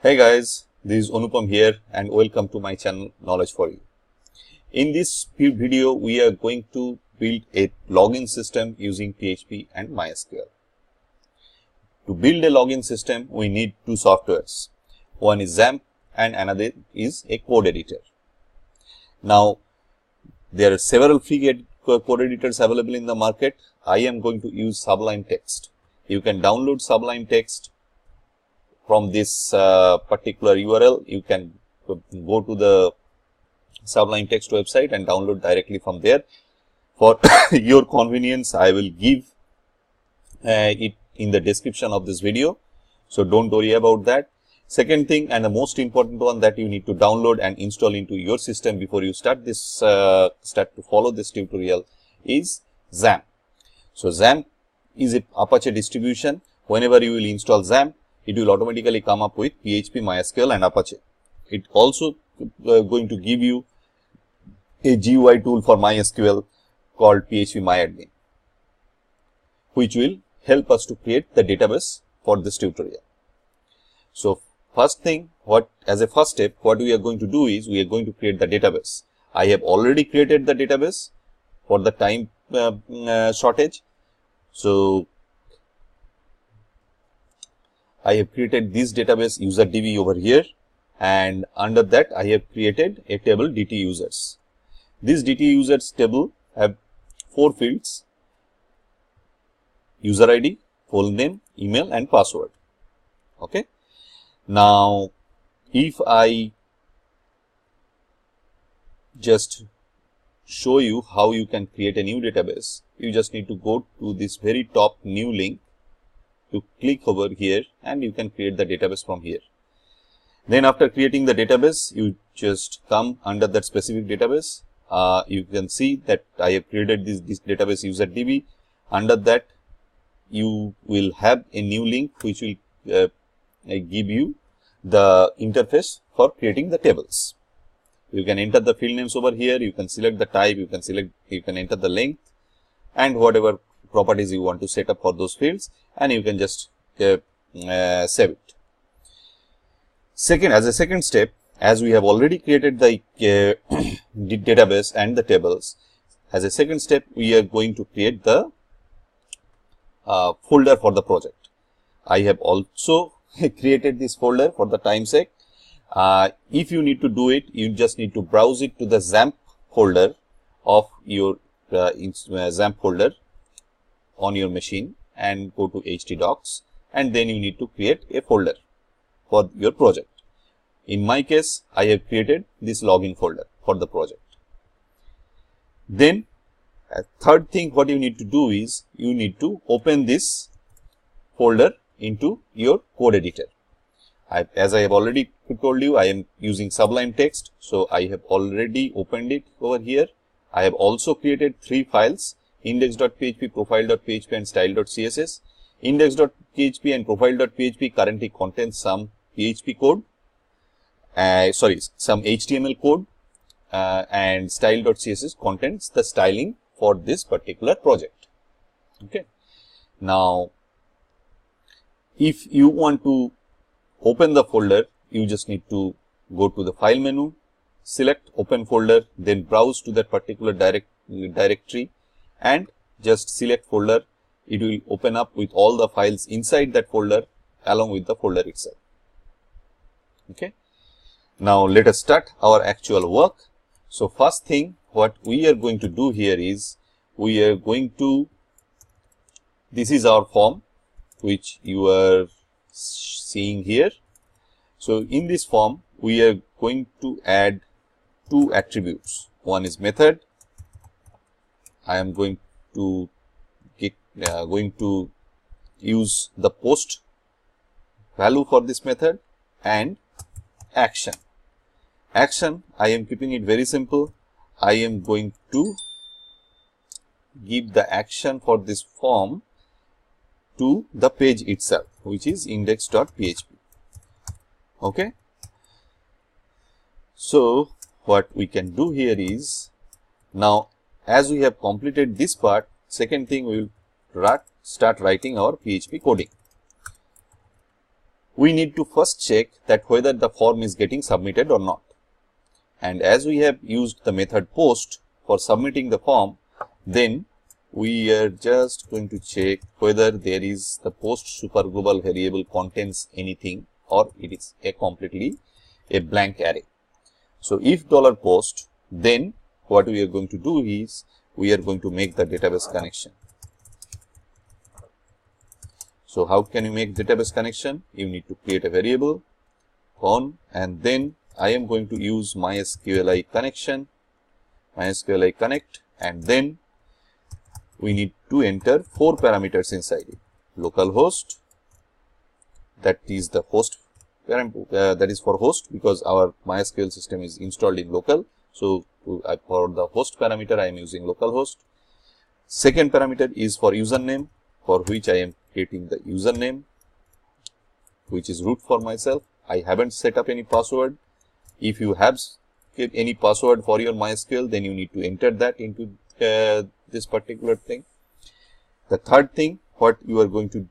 Hey guys, this is Anupam here and welcome to my channel Knowledge for You. In this video, we are going to build a login system using PHP and MySQL. To build a login system, we need two softwares. One is XAMPP and another is a code editor. Now, there are several free code editors available in the market. I am going to use Sublime Text. You can download Sublime Text from this particular URL. You can go to the Sublime Text website and download directly from there. For your convenience, I will give it in the description of this video. So don't worry about that. Second thing, and the most important one that you need to download and install into your system before you start to follow this tutorial is XAMPP. So XAMPP is an Apache distribution. Whenever you will install XAMPP, it will automatically come up with PHP, MySQL and Apache. It also going to give you a GUI tool for MySQL called phpMyAdmin, which will help us to create the database for this tutorial. So first thing, as a first step, what we are going to do is we are going to create the database. I have already created the database for the time shortage. So I have created this database user DB over here, and under that I have created a table DT users. This DT users table have 4 fields: user ID, full name, email and password. Okay. Now, if I just show you how you can create a new database, you just need to go to this very top new link. You click over here and you can create the database from here. Then after creating the database, you just come under that specific database. You can see that I have created this database user DB. Under that, you will have a new link which will give you the interface for creating the tables. You can enter the field names over here. You can select the type. You can enter the length and whatever properties you want to set up for those fields, and you can just save it. As a second step, as we have already created the database and the tables, as a second step, we are going to create the folder for the project. I have also created this folder for the time sake. If you need to do it, you just need to browse it to the XAMPP folder of your XAMPP folder on your machine and go to htdocs, and then you need to create a folder for your project. In my case, I have created this login folder for the project. Then third thing what you need to do is you need to open this folder into your code editor. As I have already told you, I am using Sublime Text, so I have already opened it over here. I have also created 3 files: index.php, profile.php and style.css. Index.php and profile.php currently contains some PHP code, some HTML code, and style.css contains the styling for this particular project. Okay. Now, if you want to open the folder, you just need to go to the file menu, select open folder, then browse to that particular directory and just select folder. It will open up with all the files inside that folder along with the folder itself. Okay. Now let us start our actual work. So first thing what we are going to do here is we are going to, this is our form which you are seeing here. So in this form we are going to add 2 attributes. One is method. I am going to use the post value for this method, and action. Action, I am keeping it very simple. I am going to give the action for this form to the page itself, which is index.php. Okay. So what we can do here is, now as we have completed this part, second thing we will start writing our PHP coding. we need to first check that whether the form is getting submitted or not. And as we have used the method post for submitting the form, then we are just going to check whether there is the post superglobal variable contains anything or it is completely a blank array. So if $post, then what we are going to do is we are going to make the database connection. So how can you make database connection? You need to create a variable on, and then I am going to use MySQL connection, MySQL connect, and then we need to enter 4 parameters inside it. Localhost, that is the host that is for host, because our MySQL system is installed in local. So for the host parameter I am using localhost. Second parameter is for username, for which I am creating the username, which is root for myself. I haven't set up any password. If you have any password for your MySQL, then you need to enter that into this particular thing. The third thing, what we are going to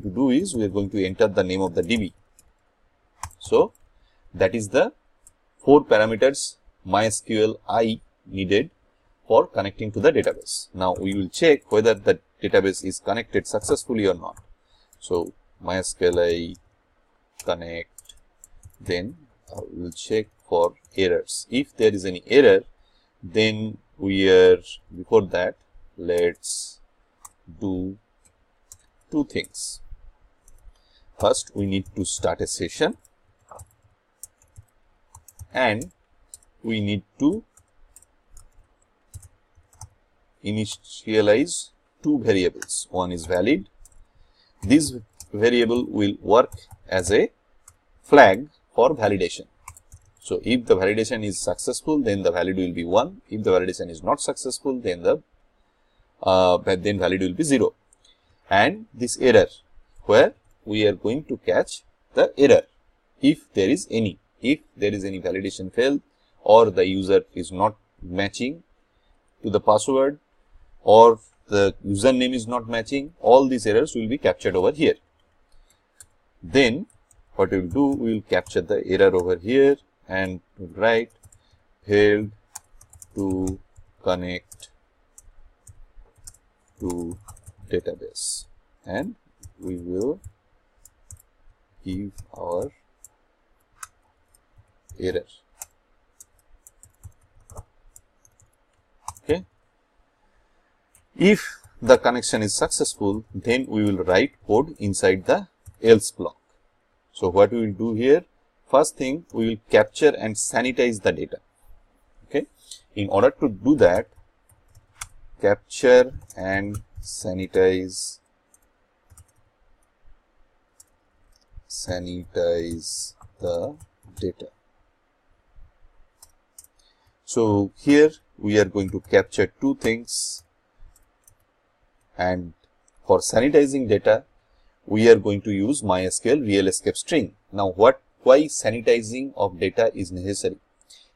do is we are going to enter the name of the DB. So that is the 4 parameters MySQL I needed for connecting to the database. Now we will check whether the database is connected successfully or not. So MySQL connect, then we will check for errors. If there is any error, then before that, let's do 2 things. First, we need to start a session, and we need to initialize 2 variables. One is valid. This variable will work as a flag for validation. So if the validation is successful, then the value will be 1. If the validation is not successful, then the value will be 0. And this error, where we are going to catch the error if there is any. If there is any validation fail, or the user is not matching to the password, or the username is not matching, all these errors will be captured over here. Then what we will do, we will capture the error over here and write failed to connect to database, and we will give our error. Okay. If the connection is successful, then we will write code inside the else block. So what we will do here, first thing, we will capture and sanitize the data. Okay. In order to do that, capture and sanitize the data. So here we are going to capture 2 things, and for sanitizing data, we are going to use MySQL real escape string. Now why sanitizing of data is necessary?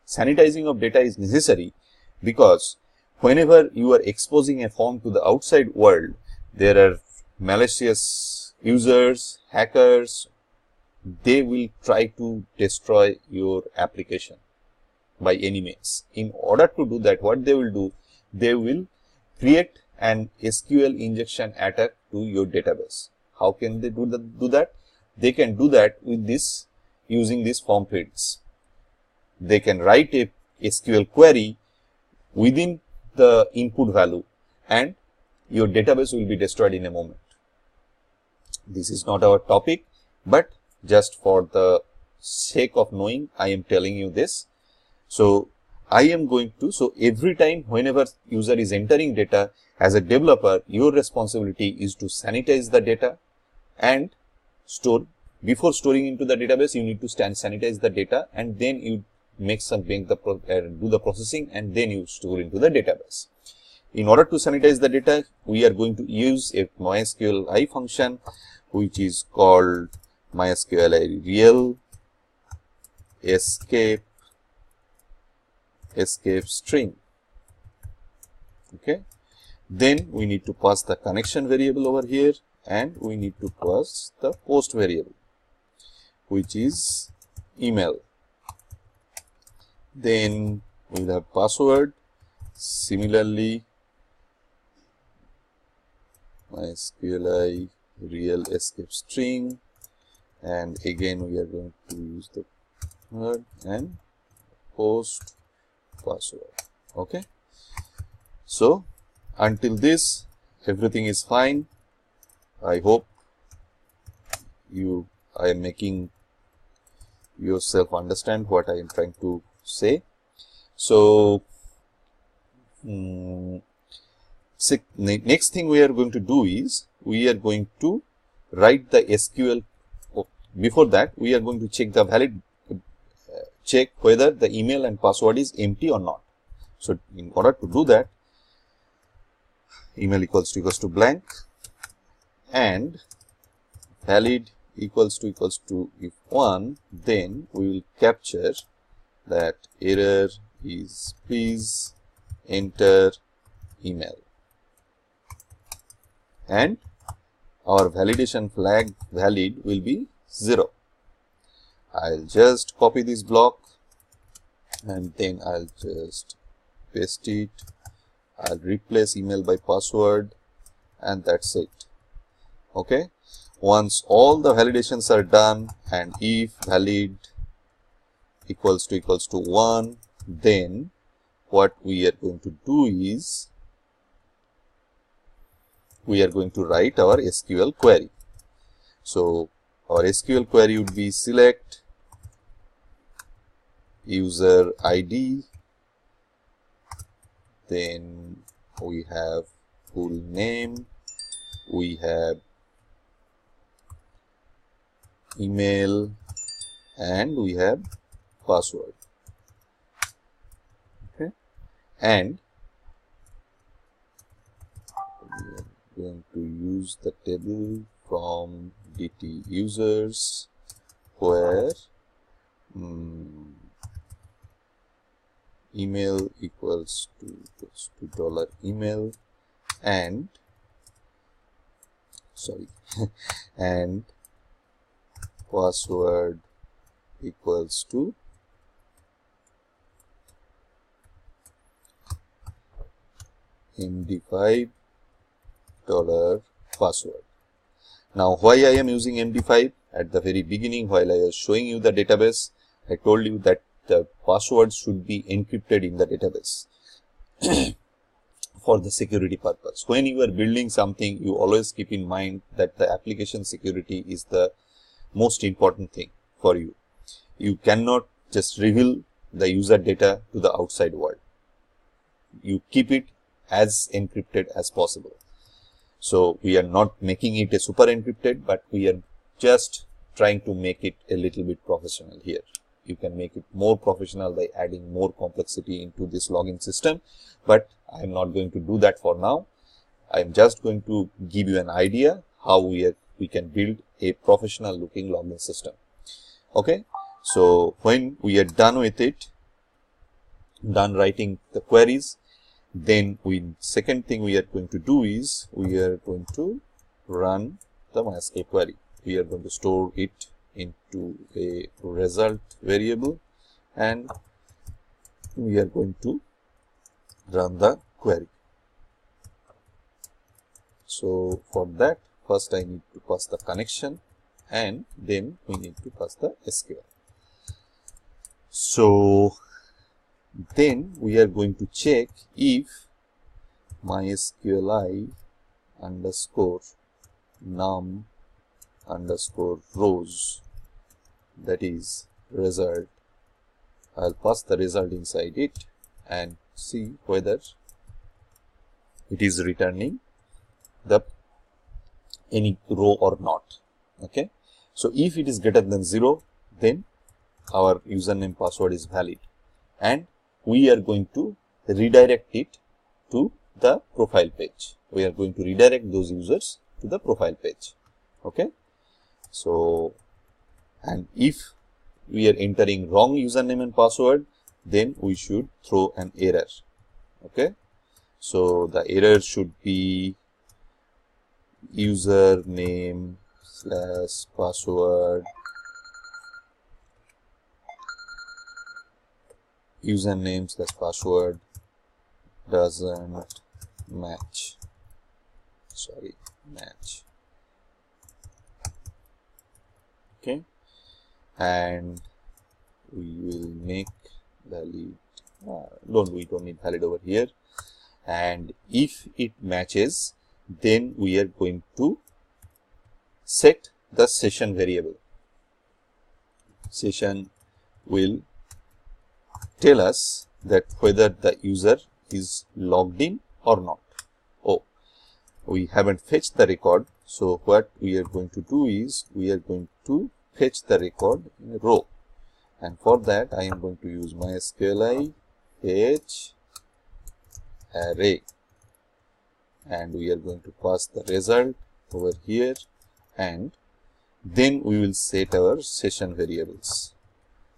Sanitizing of data is necessary because whenever you are exposing a form to the outside world, there are malicious users, hackers, they will try to destroy your application by any means. In order to do that, what they will do, they will create an SQL injection attack to your database. How can they do that? They can do that with this, using these form fields. They can write a SQL query within the input value, and your database will be destroyed in a moment. This is not our topic, but just for the sake of knowing, I am telling you this. So I am going to, so every time whenever user is entering data, as a developer, your responsibility is to sanitize the data and store. Before storing into the database, you need to sanitize the data, and then you do the processing, and then you store into the database. In order to sanitize the data, we are going to use a MySQL function, which is called MySQL real escape string. Okay. Then we need to pass the connection variable over here, and we need to pass the post variable. which is email. Then we will have password. Similarly, MySQL real escape string, and again we are going to use the word and post password. Okay. So until this, everything is fine. I hope I am making yourself understand what I am trying to say. So next thing we are going to do is we are going to write the SQL. Before that, we are going to check the check whether the email and password is empty or not. So in order to do that, email equals to blank and valid equals to if 1, then we will capture that error is please enter email, and our validation flag valid will be 0. I'll just copy this block and then I'll just paste it. I'll replace email by password, and that's it. Okay. Once all the validations are done and if valid equals to 1, then what we are going to do is we are going to write our SQL query. So our SQL query would be select user ID, then we have full name, we have email, and we have password. Okay, and we are going to use the table from DT users where email equals to $email and and password equals to MD5 $password. Now, why I am using MD5? At the very beginning, while I was showing you the database, I told you that the password should be encrypted in the database for the security purpose. When you are building something, you always keep in mind that the application security is the most important thing for you. You cannot just reveal the user data to the outside world. You keep it as encrypted as possible. So we are not making it a super encrypted, but we are just trying to make it a little bit professional here. You can make it more professional by adding more complexity into this login system, but I am not going to do that for now. I am just going to give you an idea how we can build a professional looking login system. Okay, so when we are done with it, done writing the queries, then second thing we are going to do is we are going to run the MySQL query. We are going to store it into a result variable and we are going to run the query. So for that, first I need to pass the connection and then we need to pass the SQL. So then we are going to check if MySQL underscore num underscore rows, that is result. I'll pass the result inside it and see whether it is returning any row or not. Okay, so if it is greater than 0, then our username password is valid and we are going to redirect it to the profile page. We are going to redirect those users to the profile page. Okay, so and if we are entering wrong username and password, then we should throw an error. Okay, so the error should be username / password username / password doesn't match. Okay, and we will make valid. We don't need valid over here. And if it matches, then we are going to set the session variable. Session will tell us that whether the user is logged in or not. Oh, we haven't fetched the record. So what we are going to do is we are going to fetch the record in a row. And for that, I am going to use MySQL fetch array. And we are going to pass the result over here. And then we will set our session variables.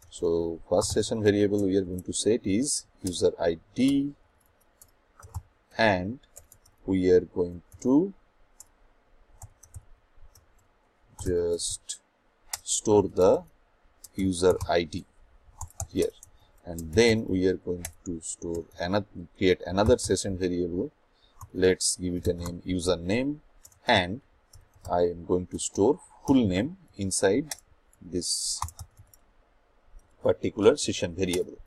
So first session variable we are going to set is user ID, and we are going to just store the user ID here, and then we are going to create another session variable. Let's give it a name username, and I am going to store full name inside this particular session variable.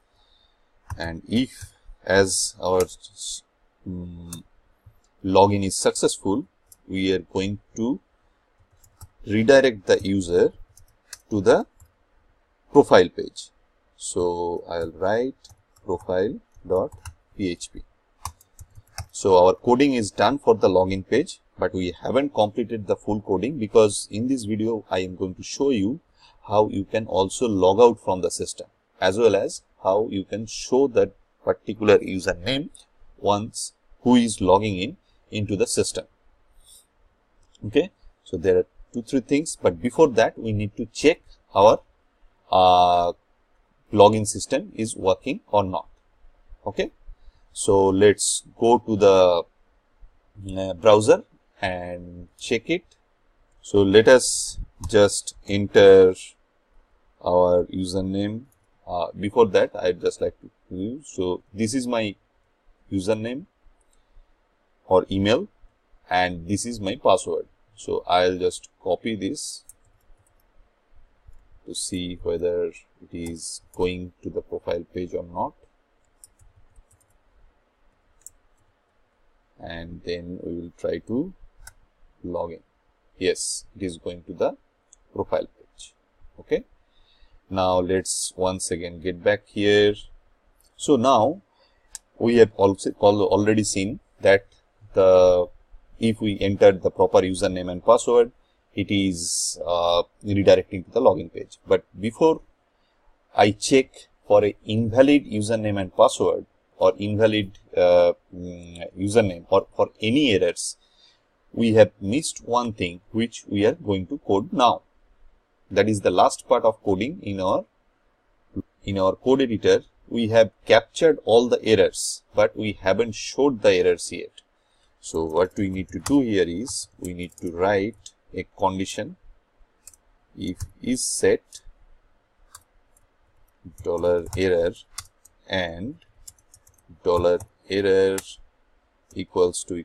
And if as our login is successful, we are going to redirect the user to the profile page. So I'll write profile.php. So our coding is done for the login page, but we haven't completed the full coding, because in this video I am going to show you how you can also log out from the system, as well as how you can show that particular username once who is logging in into the system. Okay, so there are 2-3 things, but before that we need to check our login system is working or not. Okay, so let's go to the browser and check it. So let us just enter our username. Before that, I'd just like to use. So this is my username or email, and this is my password. So I'll just copy this to see whether it is going to the profile page or not. And then we will try to log in. Yes, it is going to the profile page. Okay. Now let's once again get back here. So now we have also already seen that if we enter the proper username and password, it is redirecting to the login page. But before I check for an invalid username and password, or invalid username, or for any errors, we have missed one thing which we are going to code now. That is the last part of coding in our code editor. We have captured all the errors, but we haven't showed the errors yet. So what we need to do here is we need to write a condition if is set $error and $error equals to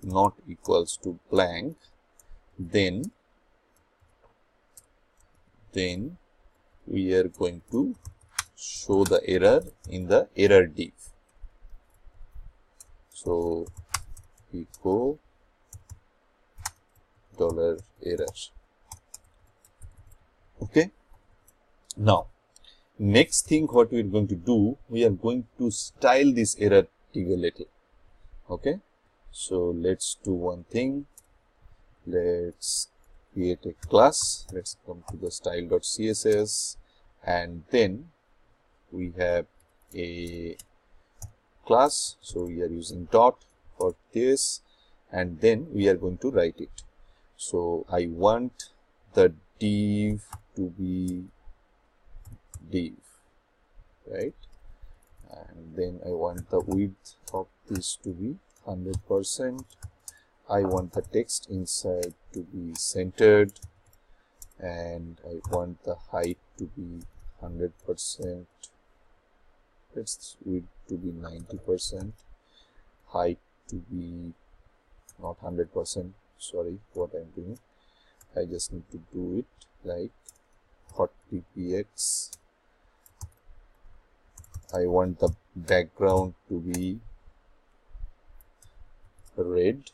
not equals to blank, then we are going to show the error in the error div. So echo $error. Okay. Now, next thing what we are going to do, we are going to style this error div a little. Okay. So let's do one thing. Let's create a class. Let's come to the style.css, and then we have a class. So we are using dot for this, and then we are going to write it. So I want the div to be div, right? And then I want the width of this to be 100%. I want the text inside to be centered, and I want the height to be 100%. Let's width to be 90%, height to be not 100%. Sorry, what I'm doing, I just need to do it like 40 px. I want the background to be red.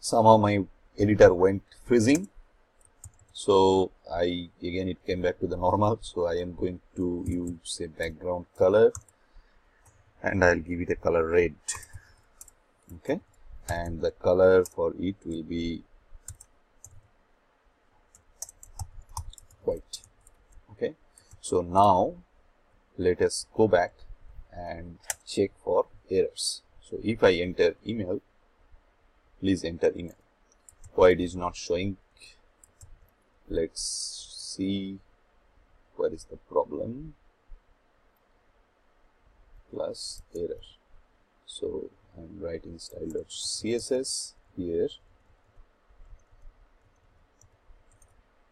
Somehow my editor went freezing, so again it came back to the normal. So I am going to use a background color and I'll give it a color red. Okay, and the color for it will be white. Okay, so now let us go back and check for errors. So if I enter email, please enter email. Why it is not showing? Let's see where is the problem. Plus error. So I'm writing style.css here.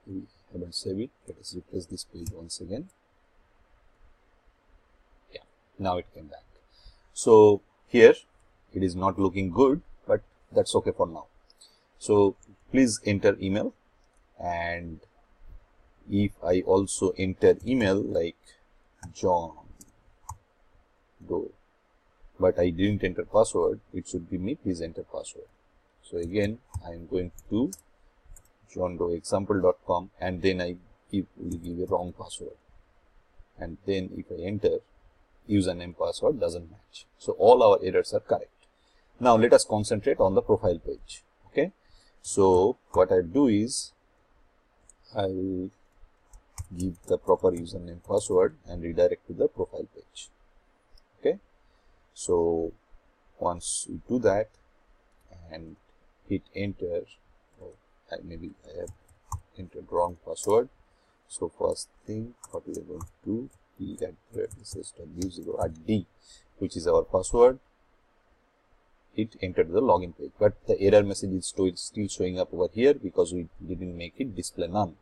We haven't saved it. Let us refresh this page once again. Yeah, now it came back. So here it is not looking good, but that's okay for now. So please enter email, and if I also enter email like John Doe, but I didn't enter password, it should be me, please enter password. So again I am going to johndoeexample.com, and then I will give a wrong password, and then if I enter, username password doesn't match. So all our errors are correct. Now let us concentrate on the profile page. Okay, so what I do is I will give the proper username password and redirect to the profile page. Okay, so once we do that and hit enter, maybe I have entered wrong password. So first thing, what we are going to do, p@v0rd, which is our password. It entered the login page, but the error message is still showing up over here because we didn't make it display none.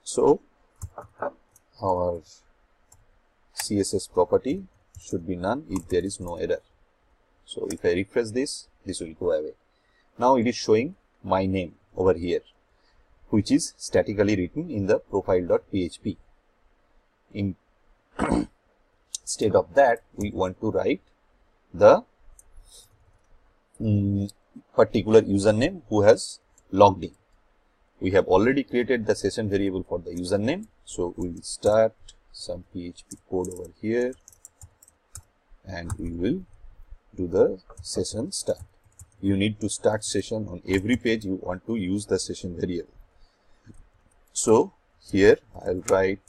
So our CSS property should be none if there is no error. So if I refresh this, this will go away. Now it is showing my name over here, which is statically written in the profile.php. Instead of that, we want to write the particular username who has logged in. We have already created the session variable for the username, so we will start some PHP code over here and we will do the session start. You need to start session on every page you want to use the session variable. So here I'll write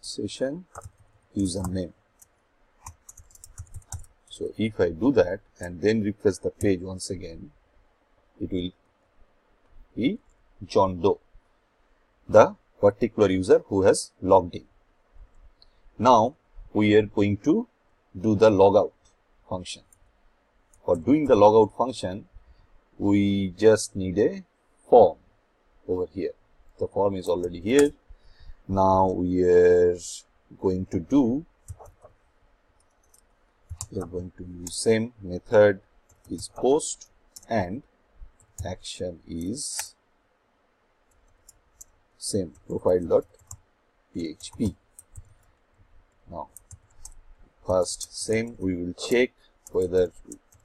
session username. So if I do that and then refresh the page once again, it will be John Doe, the particular user who has logged in. Now we are going to do the logout function. For doing the logout function, we just need a form over here. The form is already here. Now we are going to use same method is post and action is same profile.php. Now first same, we will check whether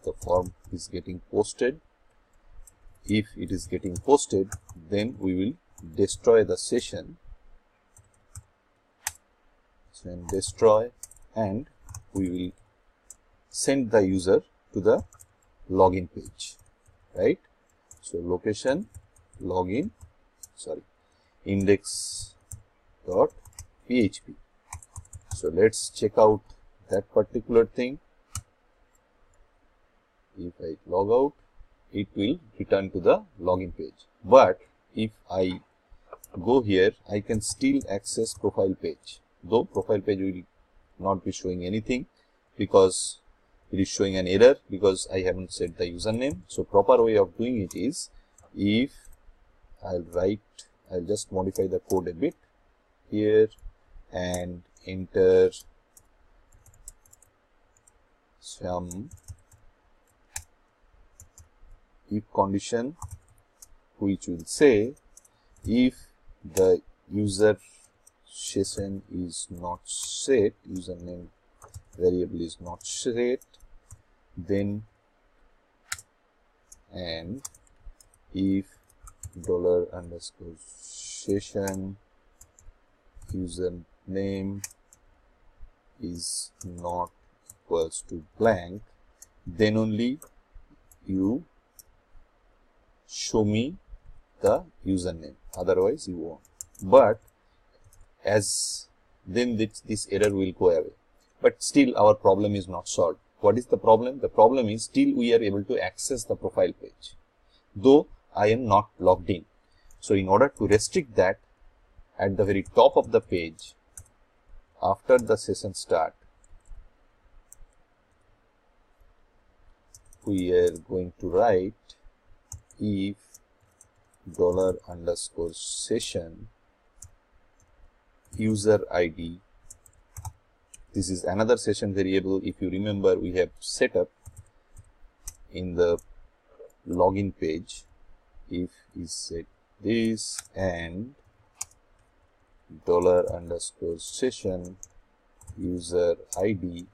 the form is getting posted. If it is getting posted, then we will destroy the session. So destroy, and we will send the user to the login page, right? So location login, index.php. So let's check out that particular thing. If I log out, it will return to the login page. But if I go here, I can still access profile page, though profile page will not be showing anything because it is showing an error because I haven't set the username. So proper way of doing it is, if I'll just modify the code a bit here and enter some if condition which will say if the user session is not set, username variable is not set, then and if $_session username is not equals to blank, then only you show me the username, otherwise you won't. But as then this error will go away. But still our problem is not solved. What is the problem? The problem is still we are able to access the profile page, though I am not logged in. So in order to restrict that, at the very top of the page, after the session start, we are going to write if $_session user ID. This is another session variable. If you remember, we have set up in the login page, if is set this and $_session user ID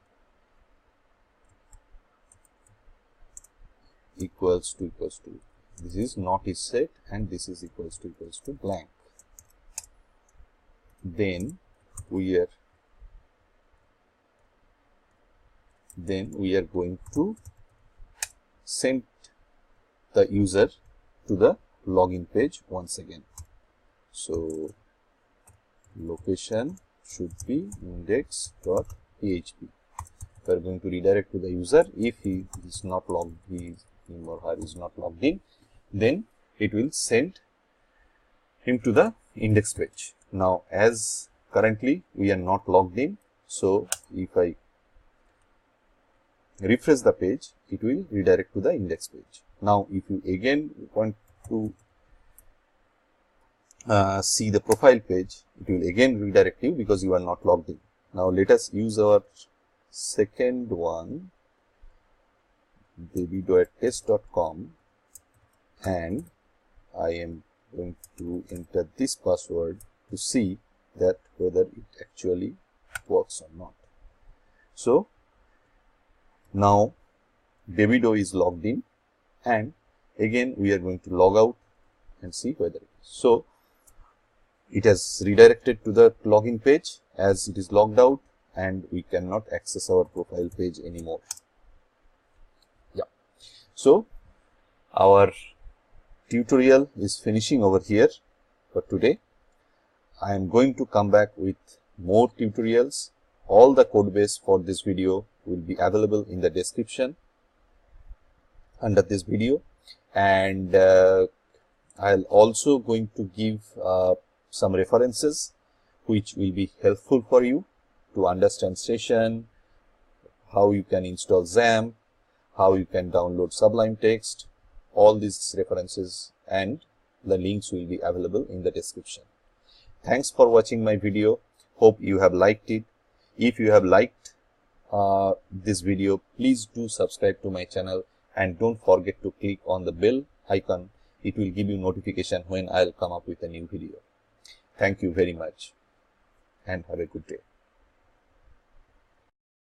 equals to this is not is set and this is equals to blank. Then we are going to send the user to the login page once again. So location should be index.php. We are going to redirect to the user. If he is not logged, him or her is not logged in, then it will send him to the index page. Now as currently we are not logged in, so if I refresh the page, it will redirect to the index page. Now if you again want to see the profile page, it will again redirect you because you are not logged in. Now let us use our second one, baby.test.com, and I am going to enter this password to see that whether it actually works or not. So now baby.do is logged in, and again we are going to log out and see whether it is. So it has redirected to the login page as it is logged out, and we cannot access our profile page anymore. Yeah. So our tutorial is finishing over here for today. I am going to come back with more tutorials. All the code base for this video will be available in the description under this video, and I'll also going to give some references which will be helpful for you to understand session, how you can install XAMPP, how you can download Sublime Text. All these references and the links will be available in the description. Thanks for watching my video. Hope you have liked it. If you have liked this video, please do subscribe to my channel and don't forget to click on the bell icon. It will give you notification when I'll come up with a new video. Thank you very much and have a good day.